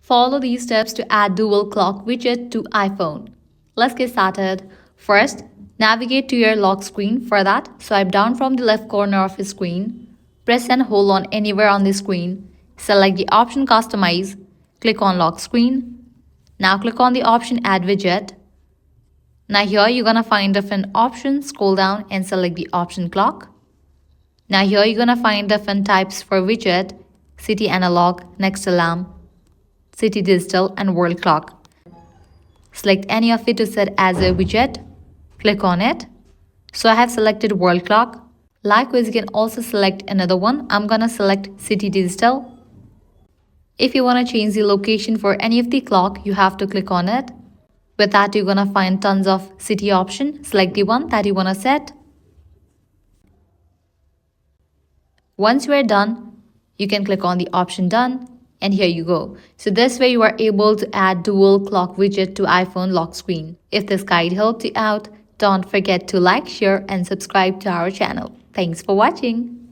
Follow these steps to add dual clock widget to iPhone. Let's get started. First, navigate to your lock screen. For that, swipe down from the left corner of your screen. Press and hold on anywhere on the screen. Select the option Customize. Click on Lock Screen. Now click on the option Add Widget. Now here you're gonna find different options. Scroll down and select the option Clock. Now here you're gonna find different types for widget: City Analog, Next Alarm, City Digital, and World Clock. Select any of it to set as a widget. Click on it. So I have selected World Clock. Likewise, you can also select another one. I'm gonna select City Digital. If you wanna change the location for any of the clock, you have to click on it. With that, you're gonna find tons of city options. Select the one that you wanna set. Once you are done, you can click on the option Done, and here you go. So this way you are able to add dual clock widget to iPhone lock screen. If this guide helped you out, don't forget to like, share, and subscribe to our channel. Thanks for watching.